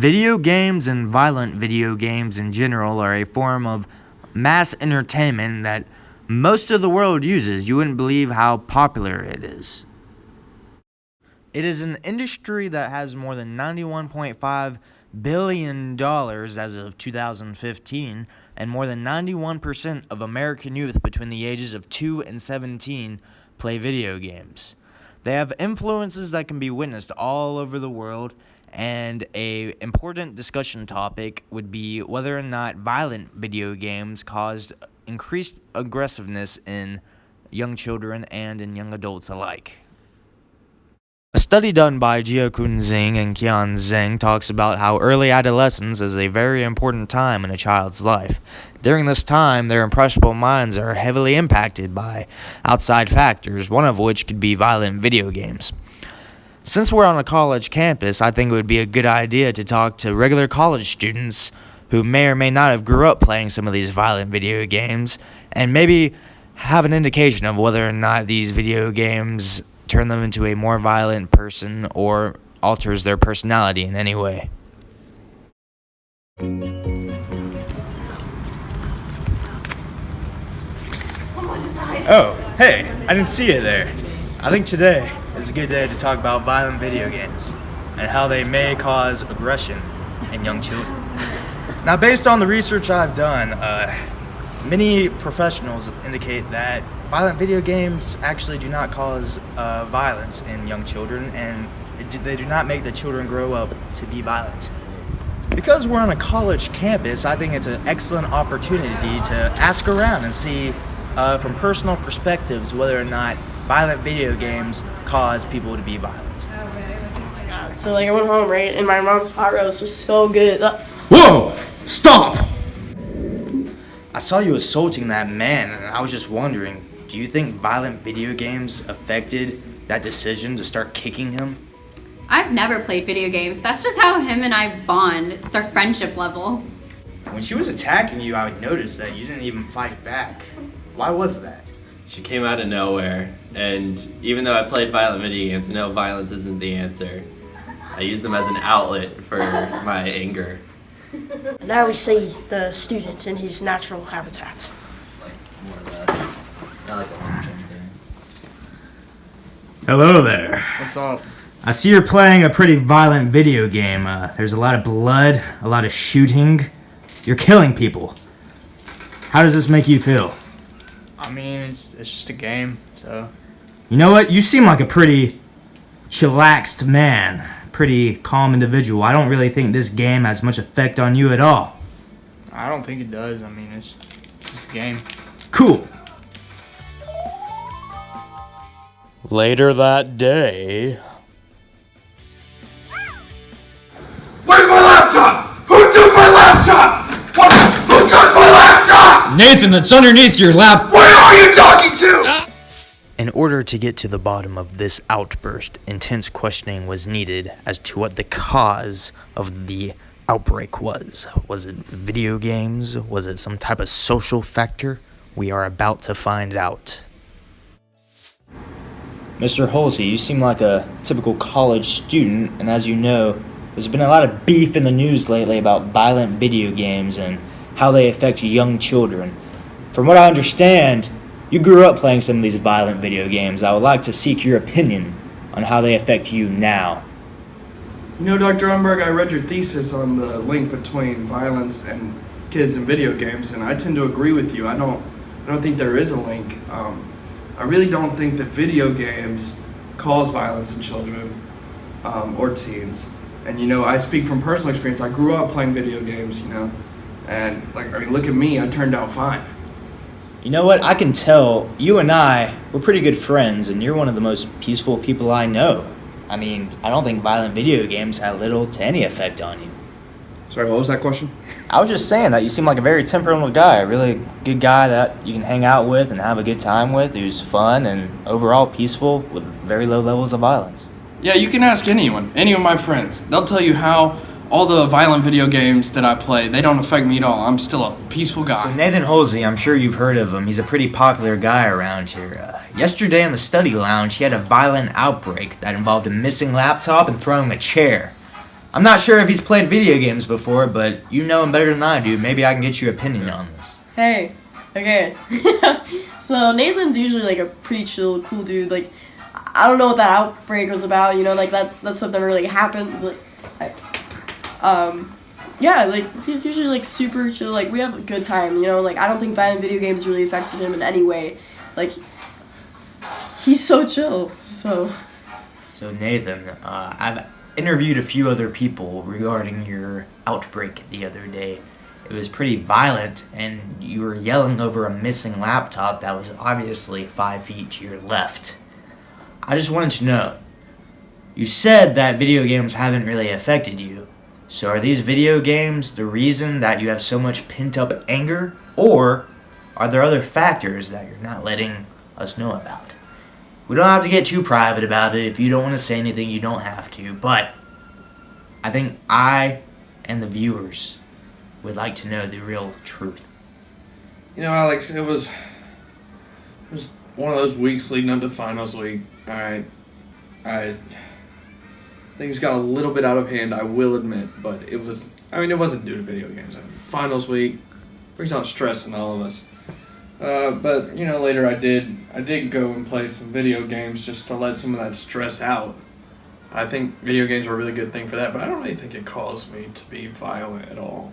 Video games and violent video games in general are a form of mass entertainment that most of the world uses. You wouldn't believe how popular it is. It is an industry that has more than $91.5 billion as of 2015, and more than 91% of American youth between the ages of 2 and 17 play video games. They have influences that can be witnessed all over the world, and an important discussion topic would be whether or not violent video games caused increased aggressiveness in young children and in young adults alike. A study done by Jiakun Zheng and Qian Zheng talks about how early adolescence is a very important time in a child's life. During this time, their impressionable minds are heavily impacted by outside factors, one of which could be violent video games. Since we're on a college campus, I think it would be a good idea to talk to regular college students who may or may not have grew up playing some of these violent video games, and maybe have an indication of whether or not these video games turn them into a more violent person or alters their personality in any way. Oh, hey, I didn't see you there. I think today is a good day to talk about violent video games and how they may cause aggression in young children. Now, based on the research I've done, many professionals indicate that violent video games actually do not cause violence in young children, and they do not make the children grow up to be violent. Because we're on a college campus, I think it's an excellent opportunity to ask around and see from personal perspectives whether or not violent video games cause people to be violent. Oh my god. So I went home, right, and my mom's pot roast was so good. Whoa! Stop! I saw you assaulting that man, and I was just wondering, do you think violent video games affected that decision to start kicking him? I've never played video games. That's just how him and I bond. It's our friendship level. When she was attacking you, I would notice that you didn't even fight back. Why was that? She came out of nowhere, and even though I played violent video games, I know violence isn't the answer. I use them as an outlet for my anger. Now we see the student in his natural habitat. Hello there. What's up? I see you're playing a pretty violent video game. There's a lot of blood, a lot of shooting. You're killing people. How does this make you feel? I mean, it's just a game, so... You know what? You seem like a pretty chillaxed man. Pretty calm individual. I don't really think this game has much effect on you at all. I don't think it does. I mean, it's just a game. Cool. Later that day... Where's my laptop? Who took my laptop? What? Who took my laptop? Nathan, it's underneath your lap. What are you talking to? In order to get to the bottom of this outburst, intense questioning was needed as to what the cause of the outbreak was. Was it video games? Was it some type of social factor? We are about to find out. Mr. Halsey, you seem like a typical college student, and as you know, there's been a lot of beef in the news lately about violent video games and how they affect young children. From what I understand, you grew up playing some of these violent video games. I would like to seek your opinion on how they affect you now. You know, Dr. Umberg, I read your thesis on the link between violence and kids and video games, and I tend to agree with you. I don't think there is a link. I really don't think that video games cause violence in children or teens. And you know, I speak from personal experience. I grew up playing video games, you know, and look at me. I turned out fine. You know what? I can tell you and we're pretty good friends, and you're one of the most peaceful people I know. I mean, I don't think violent video games had little to any effect on you. Sorry, what was that question? I was just saying that you seem like a very temperamental guy, a really good guy that you can hang out with and have a good time with, who's fun and overall peaceful with very low levels of violence. Yeah, you can ask any of my friends. They'll tell you how all the violent video games that I play, they don't affect me at all. I'm still a peaceful guy. So Nathan Halsey, I'm sure you've heard of him. He's a pretty popular guy around here. Yesterday in the study lounge, he had a violent outbreak that involved a missing laptop and throwing a chair. I'm not sure if he's played video games before, but you know him better than I do. Maybe I can get your opinion on this. Hey, okay. So Nathan's usually like a pretty chill, cool dude. Like, I don't know what that outbreak was about. You know, like that stuff never really happened. Like, yeah, like he's usually like super chill. Like we have a good time. You know, like I don't think violent video games really affected him in any way. Like, he's so chill. So Nathan, I've interviewed a few other people regarding your outbreak the other day. It was pretty violent, and you were yelling over a missing laptop that was obviously 5 feet to your left. I just wanted to know, you said that video games haven't really affected you, so are these video games the reason that you have so much pent-up anger, or are there other factors that you're not letting us know about? We don't have to get too private about it. If you don't want to say anything, you don't have to. But I think I and the viewers would like to know the real truth. You know, Alex, it was one of those weeks leading up to finals week. All right, things got a little bit out of hand, I will admit, but it wasn't due to video games. Finals week brings out stress in all of us. But you know, later I did go and play some video games just to let some of that stress out. I think video games are a really good thing for that, but I don't really think it caused me to be violent at all.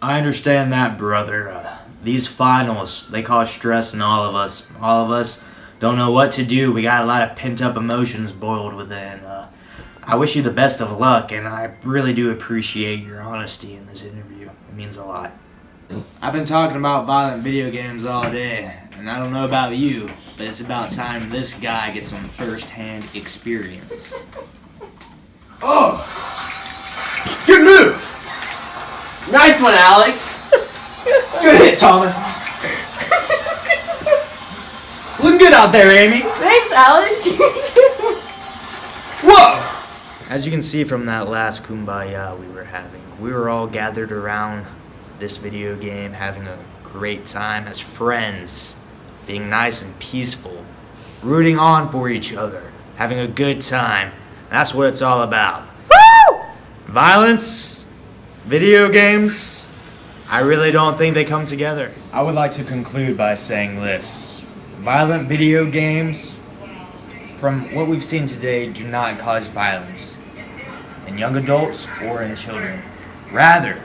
I understand that, brother. These finals, they cause stress in all of us. All of us don't know what to do. We got a lot of pent-up emotions boiled within. I wish you the best of luck, and I really do appreciate your honesty in this interview. It means a lot. I've been talking about violent video games all day, and I don't know about you, but it's about time this guy gets some first-hand experience. Oh! Good move! Nice one, Alex. Good hit, Thomas. Looking good out there, Amy. thanks, Alex. Whoa! As you can see from that last kumbaya we were having, we were all gathered around this video game, having a great time as friends, being nice and peaceful, rooting on for each other, having a good time. That's what it's all about. Woo! Violence, video games, I really don't think they come together. I would like to conclude by saying this. Violent video games, from what we've seen today, do not cause violence in young adults or in children. Rather,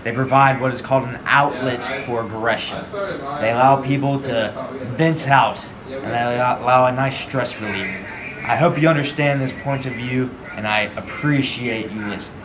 they provide what is called an outlet for aggression. They allow people to vent out, and they allow a nice stress reliever. I hope you understand this point of view, and I appreciate you listening.